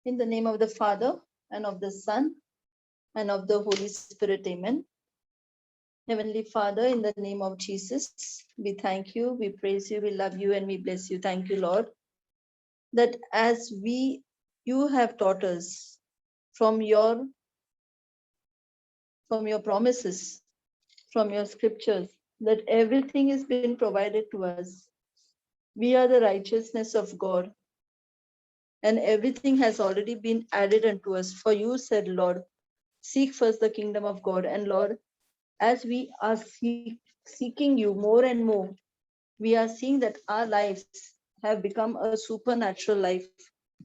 In the name of the Father, and of the Son, and of the Holy Spirit. Amen. Heavenly Father, in the name of Jesus, we thank you, we praise you, we love you, and we bless you. Thank you, Lord, that as you have taught us from your promises, from your scriptures, that everything has been provided to us. We are the righteousness of God, and everything has already been added unto us. For you said, Lord, seek first the kingdom of God. And Lord, as we are seeking you more and more, we are seeing that our lives have become a supernatural life,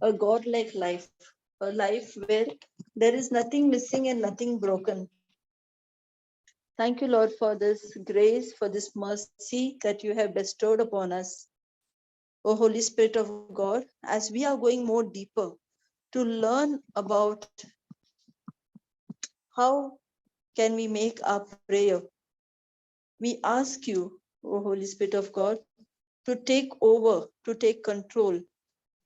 a godlike life, a life where there is nothing missing and nothing broken. Thank you, Lord, for this grace, for this mercy that you have bestowed upon us. O Holy Spirit of God, as we are going more deeper to learn about how can we make our prayer, we ask you, O Holy Spirit of God, to take over, to take control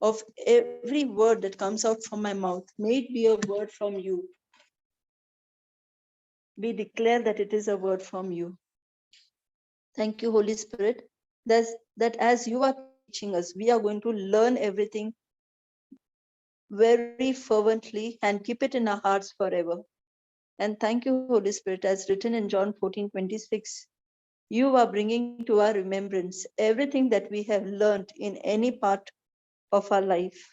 of every word that comes out from my mouth. May it be a word from you. We declare that it is a word from you. Thank you, Holy Spirit, that as you are teaching us, we are going to learn everything very fervently and keep it in our hearts forever. And thank you, Holy Spirit, as written in John 14:26. You are bringing to our remembrance everything that we have learned in any part of our life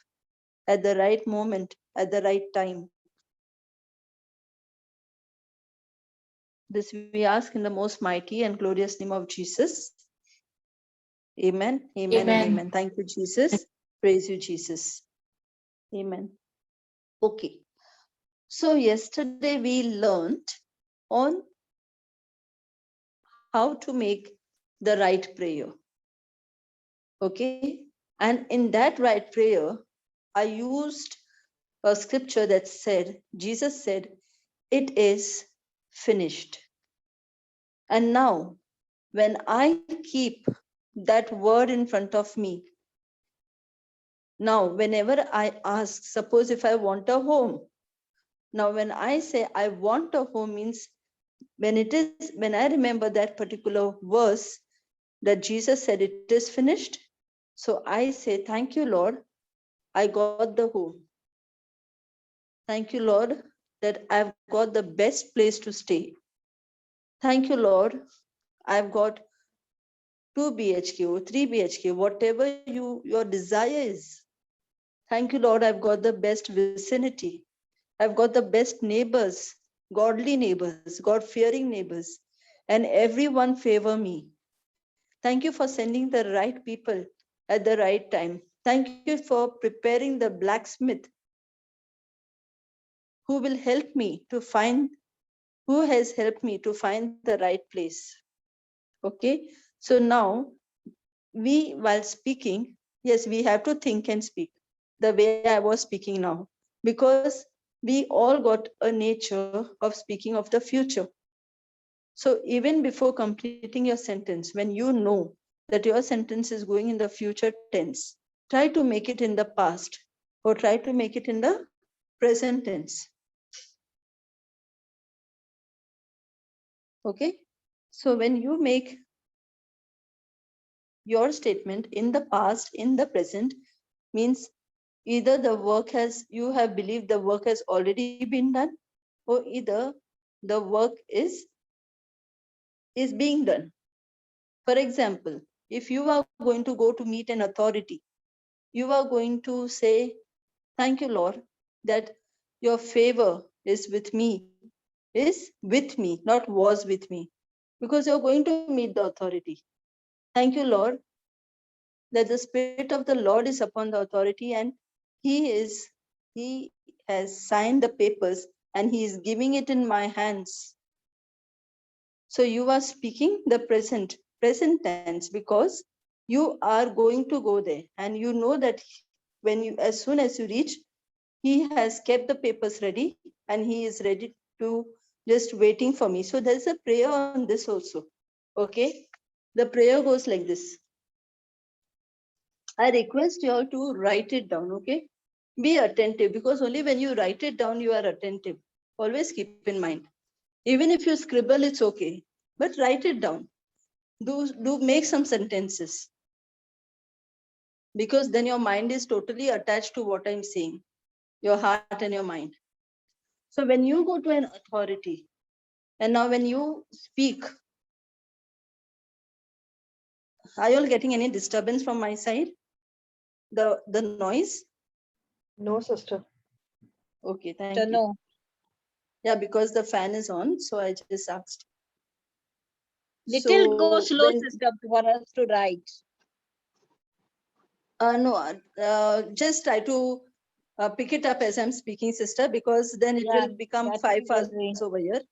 at the right moment, at the right time. This we ask in the most mighty and glorious name of Jesus. Amen, amen, and amen. Thank you, Jesus. Praise you, Jesus. Amen. Okay. So yesterday we learned on how to make the right prayer. Okay. And in that right prayer, I used a scripture that said, Jesus said, it is finished. And now, when I keep that word in front of me, now, whenever I ask, suppose if I want a home, now when I say I want a home means when I remember that particular verse that Jesus said it is finished, so I say, thank you, Lord, I got the home. Thank you, Lord, that I've got the best place to stay. Thank you, Lord, I've got 2 BHK or 3 BHK, whatever your desire is. Thank you, Lord, I've got the best vicinity. I've got the best neighbors, godly neighbors, God-fearing neighbors, and everyone favor me. Thank you for sending the right people at the right time. Thank you for preparing the blacksmith who will help me to find, who has helped me to find the right place. Okay, so now we, while speaking, yes, we have to think and speak the way I was speaking now, because we all got a nature of speaking of the future. So even before completing your sentence, when you know that your sentence is going in the future tense, try to make it in the past or try to make it in the present tense. Okay, so when you make your statement in the past, in the present, means either the work has, you have believed the work has already been done, or either the work is being done. For example, if you are going to go to meet an authority, you are going to say, thank you, Lord, that your favor is with me, not was with me, because you're going to meet the authority. Thank you, Lord, that the Spirit of the Lord is upon the authority and he has signed the papers and he is giving it in my hands. So you are speaking the present tense, because you are going to go there and you know that when you, as soon as you reach, he has kept the papers ready and he is ready to just waiting for me. So there's a prayer on this also. Okay, the prayer goes like this. I request you all to write it down. Okay, Be attentive, because only when you write it down, you are attentive. Always keep in mind. Even if you scribble, it's okay, but write it down. Do make some sentences, because then your mind is totally attached to what I'm saying, your heart and your mind. So when you go to an authority, and now when you speak, are you all getting any disturbance from my side? The noise? No, sister. Okay, thank you. No. Yeah, because the fan is on, so I just asked. Little go So slow, when, sister, for us to write. no, just try to pick it up as I'm speaking, sister, because then it Yeah, will become that 5 will be hours agree. over here.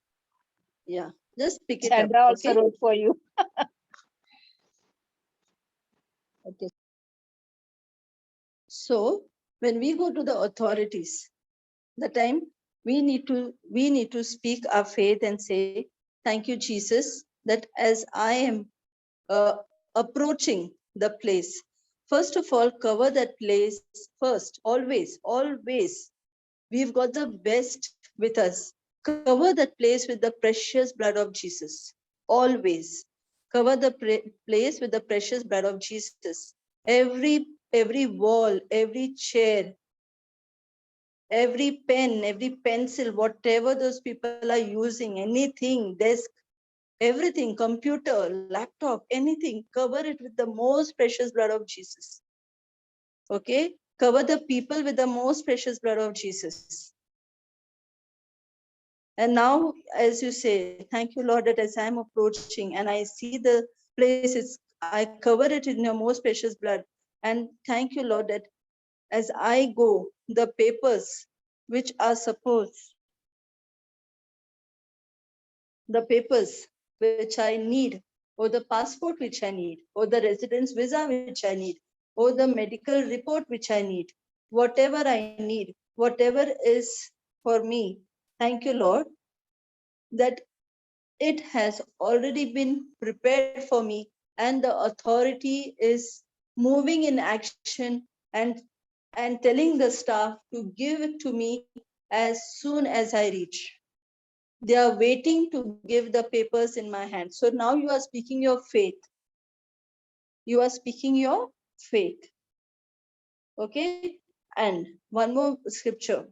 Yeah, just pick it up. Sandra also Okay. wrote for you. Okay. So when we go to the authorities, the time we need to speak our faith and say, thank you, Jesus, that as I am approaching the place, first of all, cover that place first. Always we've got the best with us. Cover that place with the precious blood of Jesus. Always cover the place with the precious blood of Jesus. Every wall, every chair, every pen, every pencil, whatever those people are using, anything, desk, everything, computer, laptop, anything, cover it with the most precious blood of Jesus. Okay? Cover the people with the most precious blood of Jesus. And now, as you say, thank you, Lord, that as I'm approaching and I see the places, I cover it in your most precious blood. And thank you, Lord, that as I go, the papers which are supposed, the papers which I need, or the passport which I need, or the residence visa which I need, or the medical report which I need, whatever I need, whatever is for me, thank you, Lord, that it has already been prepared for me, and the authority is moving in action and telling the staff to give it to me as soon as I reach. They are waiting to give the papers in my hand. So now you are speaking your faith. You are speaking your faith. Okay. And one more scripture,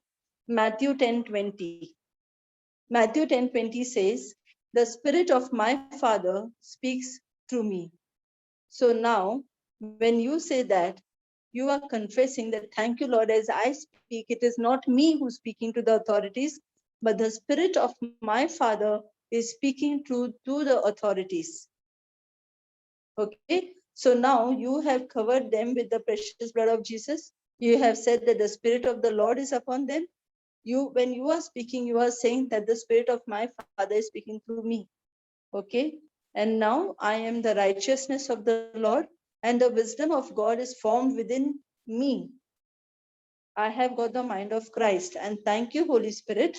Matthew 10:20. Matthew 10:20 says, the Spirit of my Father speaks through me. So now, when you say that, you are confessing that, thank you, Lord, as I speak, it is not me who's speaking to the authorities, but the Spirit of my Father is speaking to the authorities. Okay, so now you have covered them with the precious blood of Jesus. You have said that the Spirit of the Lord is upon them. When you are speaking, you are saying that the Spirit of my Father is speaking through me. Okay, and now I am the righteousness of the Lord, and the wisdom of God is formed within me. I have got the mind of Christ. And thank you, Holy Spirit,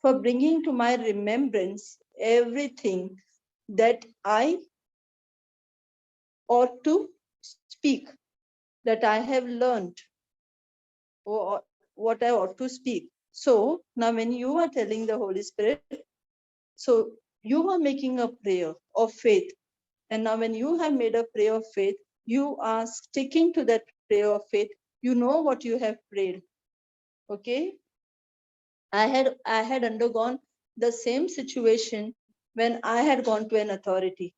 for bringing to my remembrance everything that I ought to speak, that I have learned, or what I ought to speak. So now when you are telling the Holy Spirit, so you are making a prayer of faith. And now when you have made a prayer of faith, you are sticking to that prayer of faith. You know what you have prayed. Okay. I had undergone the same situation when I had gone to an authority.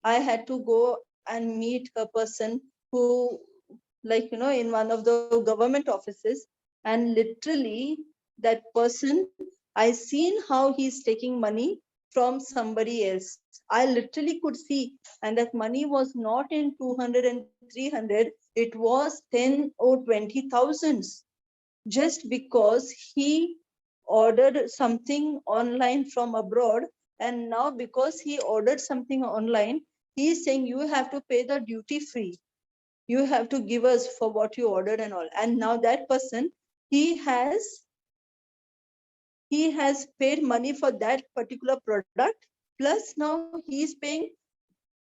I had to go and meet a person who, like, in one of the government offices, and literally that person, I seen how he's taking money from somebody else. I literally could see, and that money was not in 200 and 300, it was 10 or 20 thousands, just because he ordered something online from abroad. And now because he ordered something online, he is saying you have to pay the duty free, you have to give us for what you ordered and all. And now that person, he has paid money for that particular product, plus now he is paying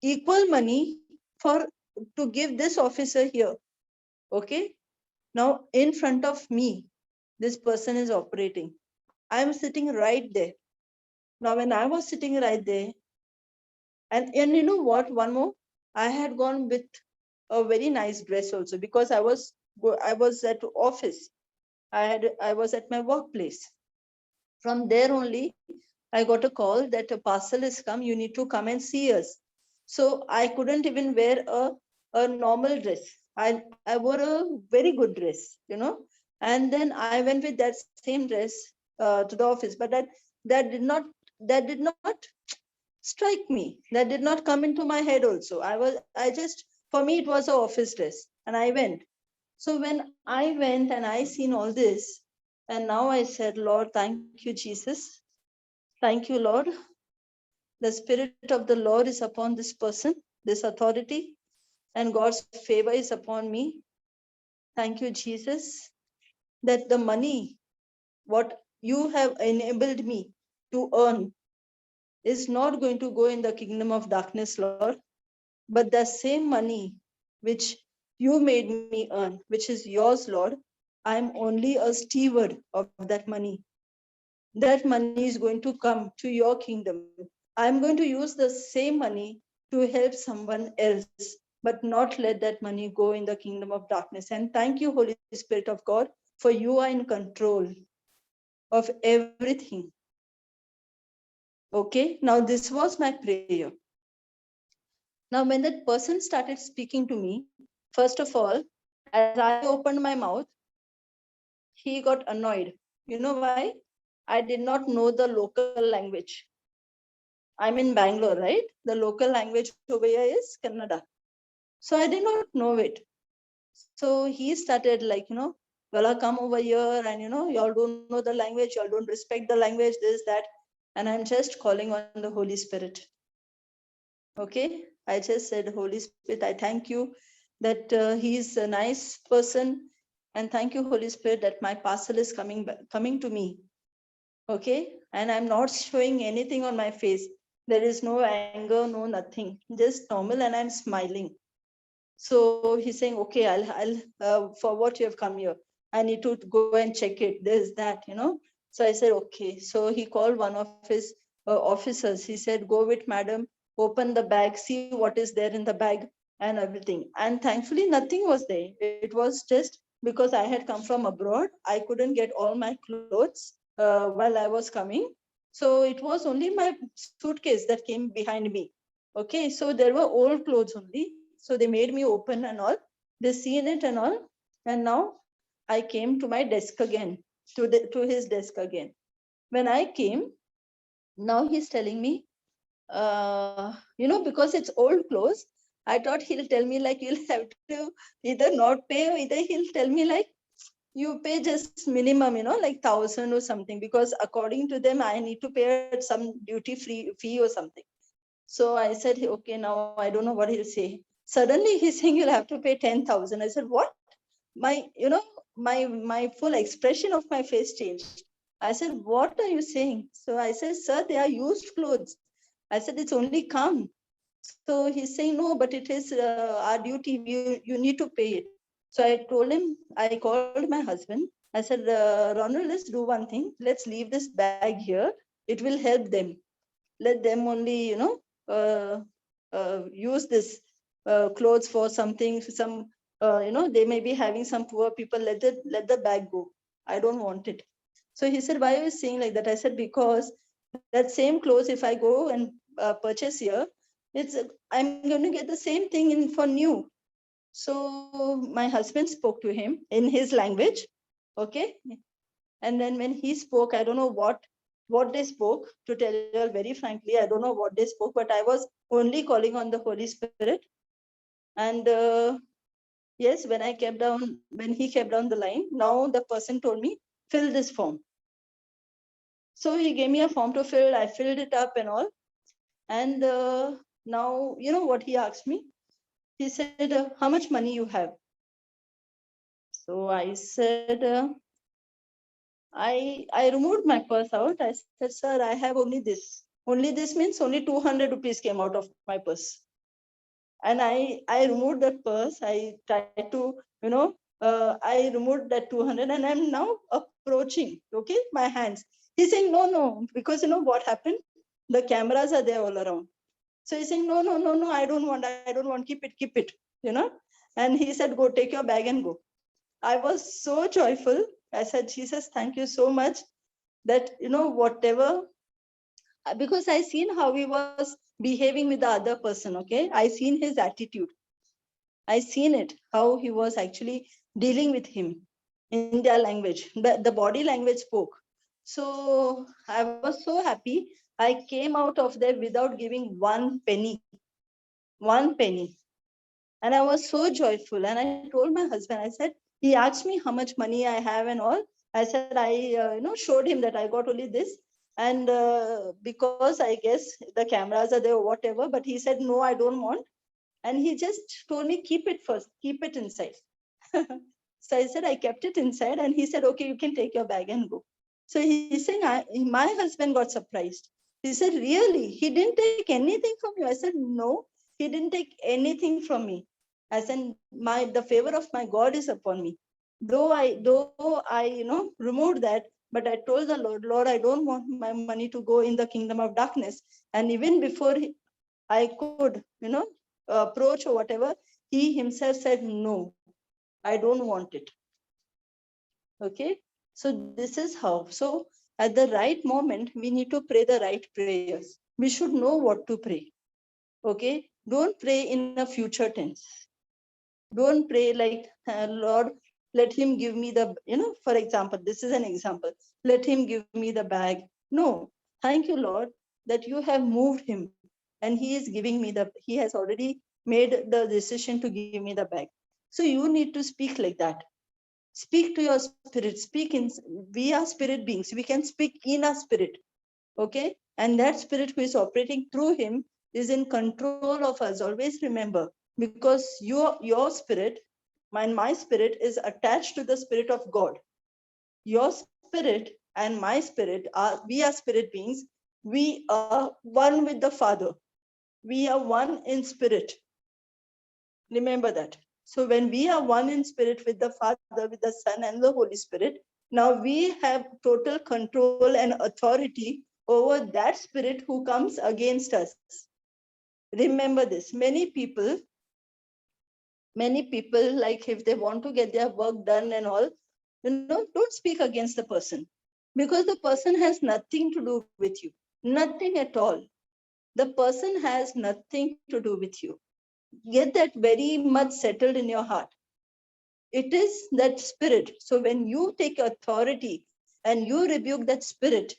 equal money for to give this officer here. Okay, Now, in front of me, this person is operating. I'm sitting right there. Now, when I was sitting right there, and you know what? One more, I had gone with a very nice dress also, because I was at office. I was at my workplace. From there only, I got a call that a parcel is come. You need to come and see us. So I couldn't even wear a normal dress. I wore a very good dress, you know. And then I went with that same dress to the office. But that did not that did not strike me. That did not come into my head also. I just, for me, it was an office dress. And I went. So when I went and I seen all this, and now I said, Lord, thank you, Jesus. Thank you, Lord. The Spirit of the Lord is upon this person, this authority, and God's favor is upon me. Thank you, Jesus, that the money, what you have enabled me to earn, is not going to go in the kingdom of darkness, Lord, but the same money which you made me earn, which is yours, Lord, I'm only a steward of that money. That money is going to come to your kingdom. I'm going to use the same money to help someone else, but not let that money go in the kingdom of darkness. And thank you, Holy Spirit of God, for you are in control of everything. Okay, now this was my prayer. Now, when that person started speaking to me, first of all, as I opened my mouth, he got annoyed. You know why? I did not know the local language. I'm in Bangalore, right? The local language over here is Kannada. So I did not know it. So he started like, well, come over here and, y'all don't know the language, y'all don't respect the language, this, that. And I'm just calling on the Holy Spirit. Okay. I just said, Holy Spirit, I thank you that he's a nice person. And thank you, Holy Spirit, that my parcel is coming to me. Okay. And I'm not showing anything on my face. There is no anger, no nothing, just normal, and I'm smiling. So he's saying, okay, I'll for what you have come here, I need to go and check it, this, that, So I said, okay. So he called one of his officers. He said, go with madam, open the bag, see what is there in the bag and everything. And thankfully, nothing was there. It was just because I had come from abroad, I couldn't get all my clothes while I was coming. So it was only my suitcase that came behind me. Okay, so there were old clothes only. So they made me open and all. They seen it and all. And now I came to my desk again, to his desk again. When I came, now he's telling me, because it's old clothes, I thought he'll tell me like, you'll have to either not pay, or either he'll tell me like, you pay just minimum, like 1,000 or something, because according to them, I need to pay some duty free fee or something. So I said, okay, now I don't know what he'll say. Suddenly he's saying you'll have to pay 10,000. I said, what? My full expression of my face changed. I said, what are you saying? So I said, sir, they are used clothes. I said, it's only come. So he's saying, no, but it is our duty. You need to pay it. So I told him, I called my husband. I said, Ronald, let's do one thing. Let's leave this bag here. It will help them. Let them only, use this clothes for something, some, they may be having some poor people. Let the bag go. I don't want it. So he said, why are you saying like that? I said, because that same clothes, if I go and purchase here, I'm going to get the same thing in for new. So my husband spoke to him in his language. Okay. And then when he spoke, I don't know what they spoke. To tell you all very frankly, I don't know what they spoke, but I was only calling on the Holy Spirit. And yes, when he kept down the line, now the person told me, fill this form. So he gave me a form to fill. I filled it up and all. And now, you know what he asked me? He said, how much money you have? So I said, I removed my purse out. I said, sir, I have only this. Only this means only 200 rupees came out of my purse. And I removed that purse. I tried to, I removed that 200 and I'm now approaching, okay, my hands. He's saying, no, because you know what happened? The cameras are there all around. So he's saying, no, I don't want, keep it, you know. And he said, go take your bag and go. I was so joyful. I said, Jesus, thank you so much that, you know, whatever, because I seen how he was behaving with the other person, okay? I seen his attitude. I seen it, how he was actually dealing with him in their language. The body language spoke. So I was so happy. I came out of there without giving one penny. And I was so joyful. And I told my husband, I said, he asked me how much money I have and all. I said, showed him that I got only this. And because I guess the cameras are there or whatever, but he said, no, I don't want. And he just told me, keep it first, keep it inside. So I said, I kept it inside. And he said, okay, you can take your bag and go. So he's saying, my husband got surprised. He said, really? He didn't take anything from you? I said, no, he didn't take anything from me. I said, the favor of my God is upon me. Though I removed that, but I told the Lord, I don't want my money to go in the kingdom of darkness. And even before I could, approach or whatever, he himself said, no, I don't want it. Okay. So this is how. So at the right moment, we need to pray the right prayers. We should know what to pray. Okay. Don't pray in a future tense. Don't pray like, Lord, let him give me the, for example, this is an example. Let him give me the bag. No, thank you, Lord, that you have moved him and he is giving me he has already made the decision to give me the bag. So you need to speak like that. Speak to your spirit. We are spirit beings. We can speak in our spirit. Okay. And that spirit who is operating through him is in control of us. Always remember, because your spirit, my spirit is attached to the spirit of God. Your spirit and my spirit we are spirit beings. We are one with the Father. We are one in spirit. Remember that. So when we are one in spirit with the Father, with the Son and the Holy Spirit, now we have total control and authority over that spirit who comes against us. Remember this. Many people, like if they want to get their work done and all, don't speak against the person, because the person has nothing to do with you. Nothing at all. The person has nothing to do with you. Get that very much settled in your heart. It is that spirit. So when you take authority and you rebuke that spirit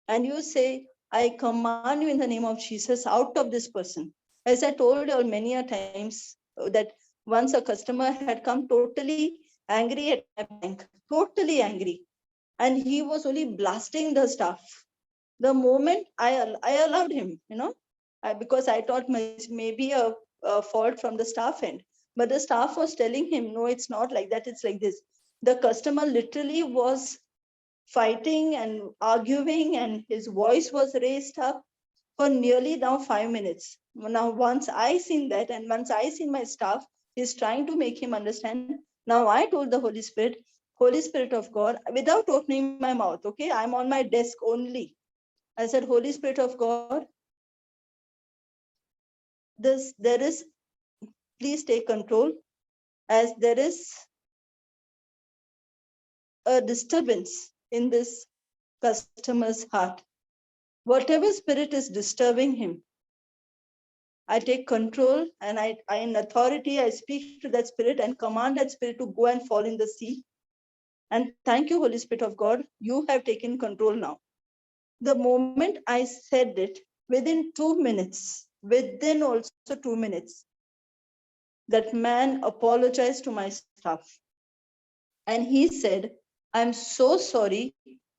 and you say, I command you in the name of Jesus out of this person. As I told you many a times that once a customer had come totally angry at my bank, totally angry. And he was only blasting the staff. The moment I allowed him, because I thought maybe a fault from the staff end. But the staff was telling him, no, it's not like that. It's like this. The customer literally was fighting and arguing, and his voice was raised up for nearly now 5 minutes. Now, once I seen that, and once I seen my staff is trying to make him understand, now I told the Holy Spirit of God, without opening my mouth, okay, I'm on my desk only. I said, Holy Spirit of God, there is, please take control, as there is a disturbance in this customer's heart. Whatever spirit is disturbing him, I take control, and I in authority, I speak to that spirit and command that spirit to go and fall in the sea. And thank you, Holy Spirit of God, you have taken control now. The moment I said it, within 2 minutes, within also 2 minutes, that man apologized to my staff. And he said, I'm so sorry.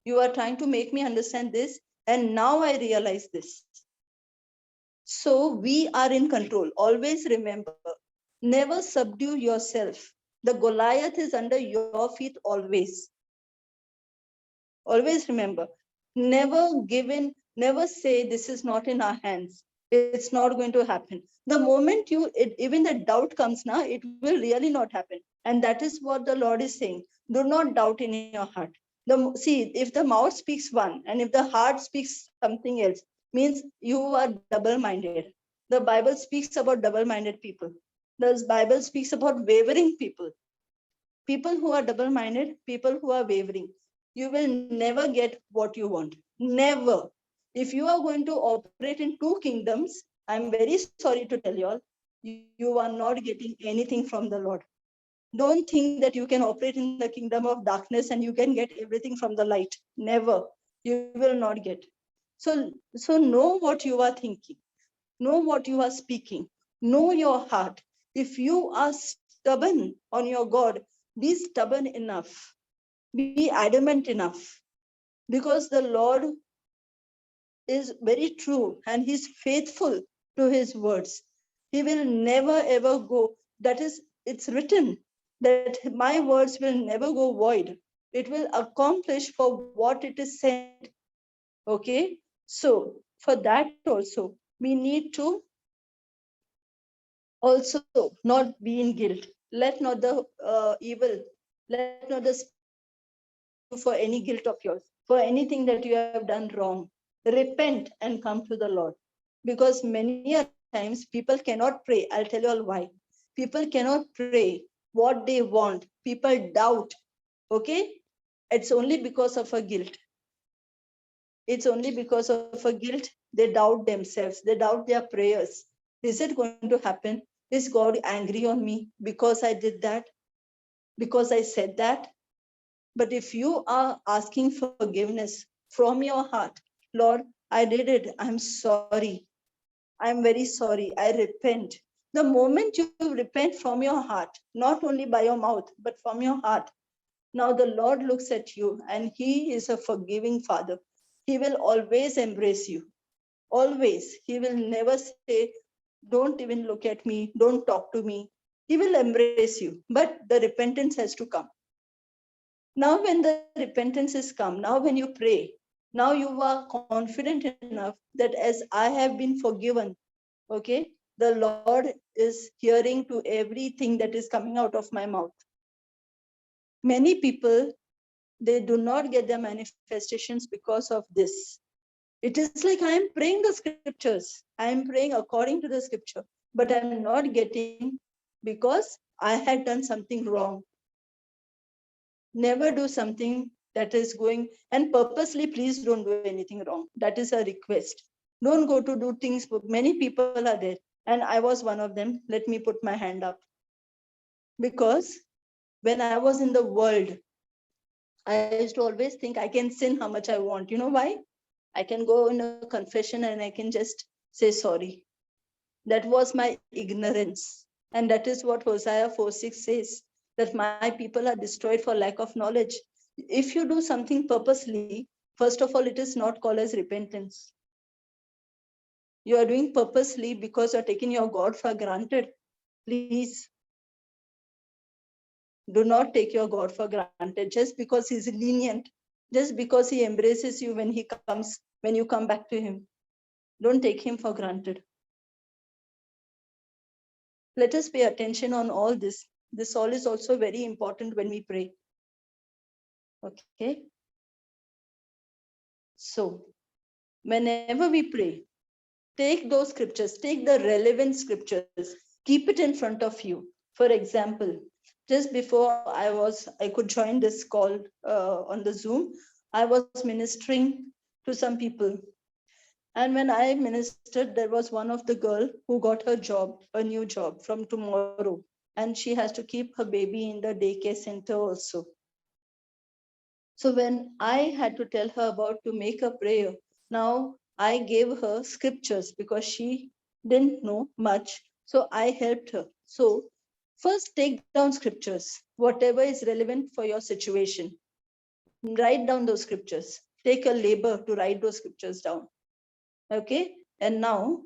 You are trying to make me understand this. And now I realize this. So we are in control. Always remember, never subdue yourself. The Goliath is under your feet always. Always remember, never give in, never say this is not in our hands. It's not going to happen. The moment even the doubt comes now, it will really not happen. And that is what the Lord is saying. Do not doubt in your heart. See, if the mouth speaks one and if the heart speaks something else, means you are double-minded. The Bible speaks about double-minded people. The Bible speaks about wavering people. People who are double-minded, people who are wavering. You will never get what you want. Never. If you are going to operate in two kingdoms, I'm very sorry to tell you all, you are not getting anything from the Lord. Don't think that you can operate in the kingdom of darkness and you can get everything from the light. Never. You will not get. So know what you are thinking. Know what you are speaking. Know your heart. If you are stubborn on your God, be stubborn enough. Be adamant enough. Because the Lord is very true and he's faithful to his words. He will never ever go. That is, it's written that my words will never go void. It will accomplish for what it is sent. Okay. So for that also, we need to also not be in guilt. Let not the evil, let not the you for any guilt of yours, for anything that you have done wrong. Repent and come to the Lord. Because many a times people cannot pray. I'll tell you all why. People cannot pray what they want. People doubt. Okay? It's only because of a guilt. It's only because of a guilt. They doubt themselves. They doubt their prayers. Is it going to happen? Is God angry on me because I did that? Because I said that? But if you are asking forgiveness from your heart, Lord, I did it. I'm sorry. I'm very sorry. I repent. The moment you repent from your heart, not only by your mouth, but from your heart, now the Lord looks at you and he is a forgiving Father. He will always embrace you. Always. He will never say, don't even look at me. Don't talk to me. He will embrace you. But the repentance has to come. Now, when the repentance is come, now when you pray, now you are confident enough that as I have been forgiven, okay, the Lord is hearing to everything that is coming out of my mouth. Many people, they do not get their manifestations because of this. It is like I am praying the scriptures. I am praying according to the scripture, but I'm not getting because I had done something wrong. Never do something that is going, and purposely, please don't do anything wrong. That is a request. Don't go to do things. Many people are there, and I was one of them. Let me put my hand up. Because when I was in the world, I used to always think I can sin how much I want. You know why? I can go in a confession and I can just say sorry. That was my ignorance. And that is what Hosea 4:6 says, that my people are destroyed for lack of knowledge. If you do something purposely, first of all, it is not called as repentance. You are doing purposely because you're taking your God for granted. Please do not take your God for granted just because he's lenient, just because he embraces you when he comes, when you come back to him. Don't take him for granted. Let us pay attention on all this. This all is also very important when we pray. Okay. So whenever we pray, take those scriptures, take the relevant scriptures, keep it in front of you. For example, just before I could join this call on the Zoom, I was ministering to some people. And when I ministered, there was one of the girl who got her job, a new job from tomorrow. And she has to keep her baby in the daycare center also. So when I had to tell her about to make a prayer, now I gave her scriptures because she didn't know much. So I helped her. So first take down scriptures, whatever is relevant for your situation. Write down those scriptures. Take a labor to write those scriptures down. Okay. And now